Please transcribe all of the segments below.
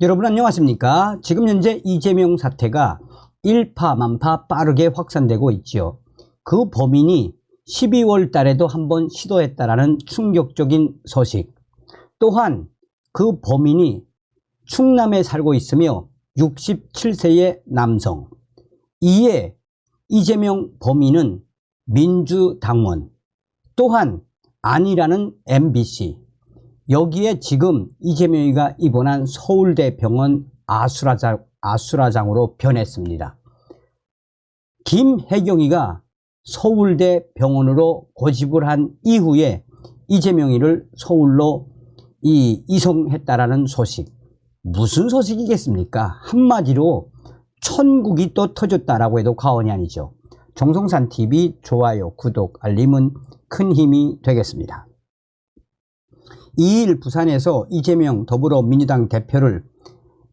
여러분 안녕하십니까? 지금 현재 이재명 사태가 일파만파 빠르게 확산되고 있지요. 그 범인이 12월 달에도 한번 시도했다라는 충격적인 소식. 또한 그 범인이 충남에 살고 있으며 67세의 남성. 이에 이재명 범인은 민주당원. 또한 아니라는 MBC. 여기에 지금 이재명이가 입원한 서울대 병원 아수라장으로 변했습니다. 김혜경이가 서울대 병원으로 고집을 한 이후에 이재명이를 서울로 이송했다라는 소식. 무슨 소식이겠습니까? 한마디로 천국이 또 터졌다라고 해도 과언이 아니죠. 정성산TV 좋아요, 구독, 알림은 큰 힘이 되겠습니다. 2일 부산에서 이재명 더불어민주당 대표를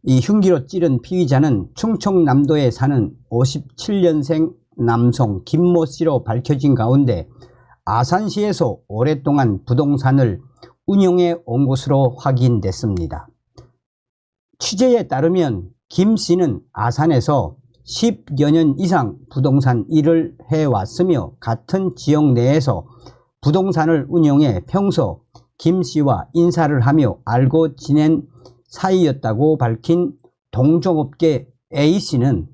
흉기로 찌른 피의자는 충청남도에 사는 57년생 남성 김모 씨로 밝혀진 가운데 아산시에서 오랫동안 부동산을 운영해 온 것으로 확인됐습니다. 취재에 따르면 김 씨는 아산에서 10여 년 이상 부동산 일을 해왔으며 같은 지역 내에서 부동산을 운영해 평소 김 씨와 인사를 하며 알고 지낸 사이였다고 밝힌 동종업계 A 씨는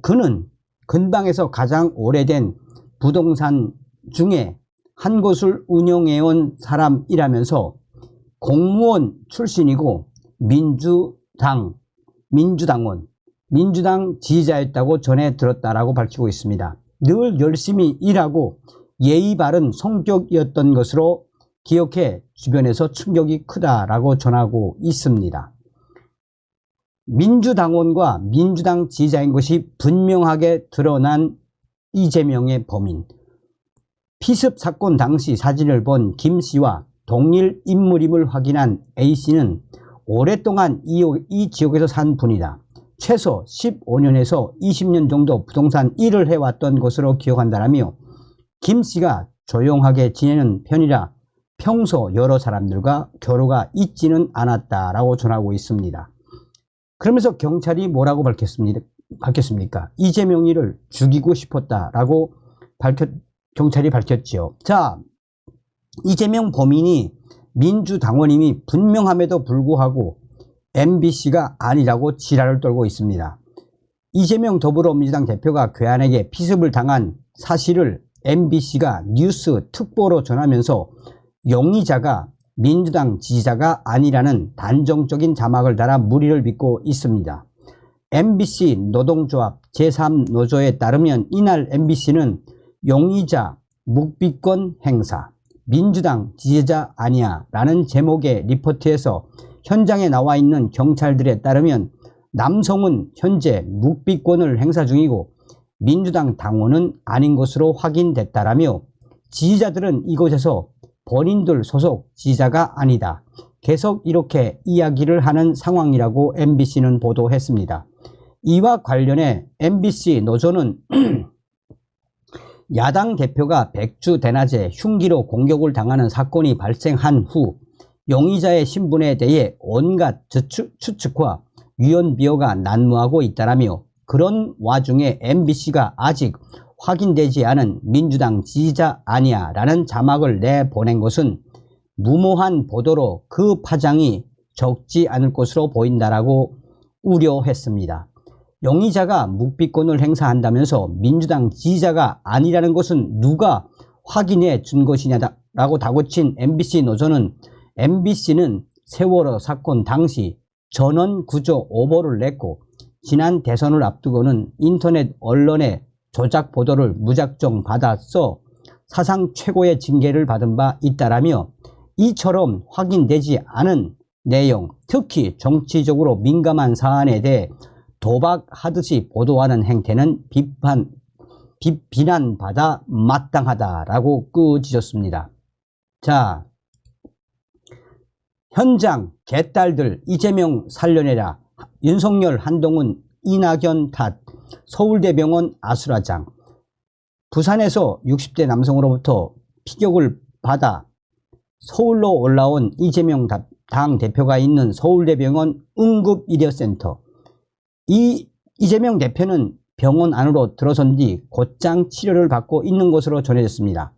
그는 근방에서 가장 오래된 부동산 중에 한 곳을 운영해온 사람이라면서 공무원 출신이고 민주당 지지자였다고 전해 들었다라고 밝히고 있습니다. 늘 열심히 일하고 예의 바른 성격이었던 것으로 기억해 주변에서 충격이 크다라고 전하고 있습니다. 민주당원과 민주당 지지자인 것이 분명하게 드러난 이재명의 범인. 피습 사건 당시 사진을 본 김 씨와 동일 인물임을 확인한 A 씨는 오랫동안 이 지역에서 산 분이다. 최소 15년에서 20년 정도 부동산 일을 해왔던 것으로 기억한다라며 김 씨가 조용하게 지내는 편이라 평소 여러 사람들과 교류가 있지는 않았다라고 전하고 있습니다. 그러면서 경찰이 뭐라고 밝혔습니까? 이재명이를 죽이고 싶었다라고 경찰이 밝혔지요. 자, 이재명 범인이 민주당원임이 분명함에도 불구하고 MBC가 아니라고 지랄을 떨고 있습니다. 이재명 더불어민주당 대표가 괴한에게 피습을 당한 사실을 MBC가 뉴스 특보로 전하면서 용의자가 민주당 지지자가 아니라는 단정적인 자막을 달아 무리를 빚고 있습니다. MBC 노동조합 제3노조에 따르면 이날 MBC는 용의자 묵비권 행사, 민주당 지지자 아니야 라는 제목의 리포트에서 현장에 나와 있는 경찰들에 따르면 남성은 현재 묵비권을 행사 중이고 민주당 당원은 아닌 것으로 확인됐다라며 지지자들은 이곳에서 본인들 소속 지지자가 아니다. 계속 이렇게 이야기를 하는 상황이라고 MBC는 보도했습니다. 이와 관련해 MBC 노조는 야당 대표가 백주 대낮에 흉기로 공격을 당하는 사건이 발생한 후 용의자의 신분에 대해 온갖 추측과 위헌비어가 난무하고 있다라며 그런 와중에 MBC가 아직 확인되지 않은 민주당 지지자 아니야 라는 자막을 내보낸 것은 무모한 보도로 그 파장이 적지 않을 것으로 보인다라고 우려했습니다. 용의자가 묵비권을 행사한다면서 민주당 지지자가 아니라는 것은 누가 확인해 준 것이냐라고 다고친 MBC 노조는 MBC는 세월호 사건 당시 전원 구조 오보를 냈고 지난 대선을 앞두고는 인터넷 언론의 조작 보도를 무작정 받아서 사상 최고의 징계를 받은 바 있다라며 이처럼 확인되지 않은 내용, 특히 정치적으로 민감한 사안에 대해 도박하듯이 보도하는 행태는 비난받아 마땅하다라고 끄집었습니다. 자, 현장 개딸들 이재명 살려내라. 윤석열, 한동훈, 이낙연 탓. 서울대병원 아수라장. 부산에서 60대 남성으로부터 피격을 받아 서울로 올라온 이재명 당 대표가 있는 서울대병원 응급의료센터. 이재명 대표는 병원 안으로 들어선 뒤 곧장 치료를 받고 있는 것으로 전해졌습니다.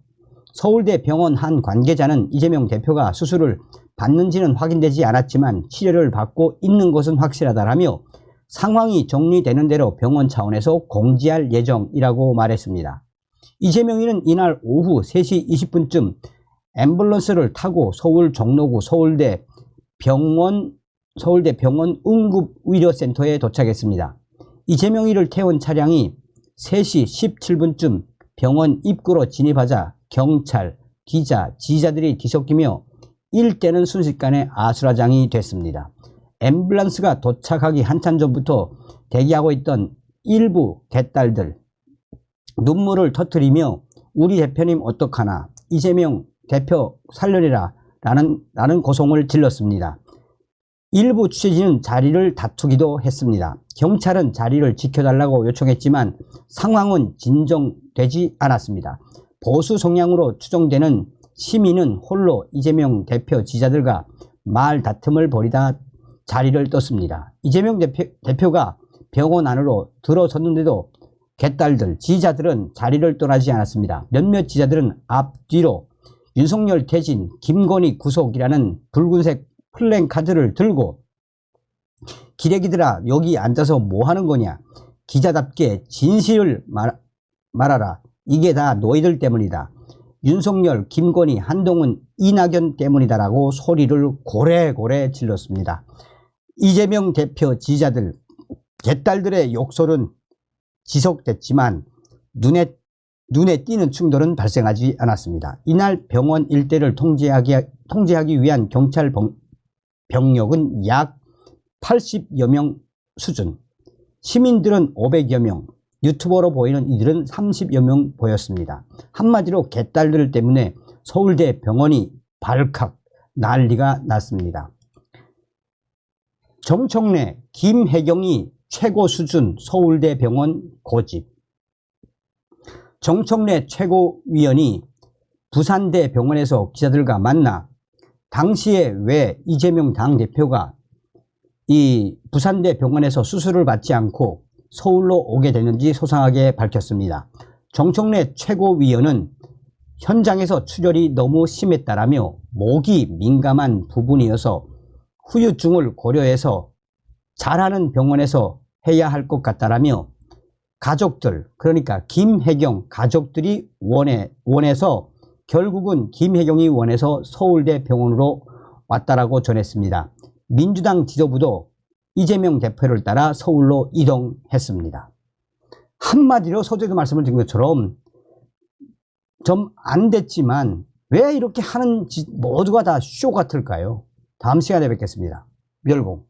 서울대 병원 한 관계자는 이재명 대표가 수술을 받는지는 확인되지 않았지만 치료를 받고 있는 것은 확실하다라며 상황이 정리되는 대로 병원 차원에서 공지할 예정이라고 말했습니다. 이재명이는 이날 오후 3시 20분쯤 앰뷸런스를 타고 서울 종로구 서울대 병원 응급의료센터에 도착했습니다. 이재명이를 태운 차량이 3시 17분쯤 병원 입구로 진입하자 경찰, 기자, 지지자들이 뒤섞이며 일대는 순식간에 아수라장이 됐습니다. 앰뷸런스가 도착하기 한참 전부터 대기하고 있던 일부 개딸들 눈물을 터뜨리며 우리 대표님 어떡하나, 이재명 대표 살려내라 라는 고성을 질렀습니다. 일부 취재진은 자리를 다투기도 했습니다. 경찰은 자리를 지켜달라고 요청했지만 상황은 진정되지 않았습니다. 보수 성향으로 추정되는 시민은 홀로 이재명 대표 지지자들과 말다툼을 벌이다 자리를 떴습니다. 이재명 대표가 병원 안으로 들어섰는데도 개딸들, 지지자들은 자리를 떠나지 않았습니다. 몇몇 지지자들은 앞뒤로 윤석열 퇴진, 김건희 구속이라는 붉은색 플랜카드를 들고 기레기들아 여기 앉아서 뭐 하는 거냐, 기자답게 진실을 말하라, 이게 다 너희들 때문이다, 윤석열, 김건희, 한동훈, 이낙연 때문이다라고 소리를 고래고래 질렀습니다. 이재명 대표 지지자들, 개딸들의 욕설은 지속됐지만 눈에 띄는 충돌은 발생하지 않았습니다. 이날 병원 일대를 통제하기 위한 경찰 병력은 약 80여 명 수준, 시민들은 500여 명, 유튜버로 보이는 이들은 30여 명 보였습니다. 한마디로 개딸들 때문에 서울대 병원이 발칵 난리가 났습니다. 정청래, 김혜경이 최고 수준 서울대 병원 고집. 정청래 최고위원이 부산대 병원에서 기자들과 만나 당시에 왜 이재명 당대표가 이 부산대 병원에서 수술을 받지 않고 서울로 오게 됐는지 소상하게 밝혔습니다. 정청래 최고위원은 현장에서 출혈이 너무 심했다라며 목이 민감한 부분이어서 후유증을 고려해서 잘하는 병원에서 해야 할 것 같다라며 가족들, 그러니까 김혜경 가족들이 원해서 결국은 김혜경이 원해서 서울대 병원으로 왔다라고 전했습니다. 민주당 지도부도 이재명 대표를 따라 서울로 이동했습니다. 한마디로 서두에도 말씀을 드린 것처럼 좀 안 됐지만 왜 이렇게 하는 모두가 다 쇼 같을까요? 다음 시간에 뵙겠습니다. 멸공.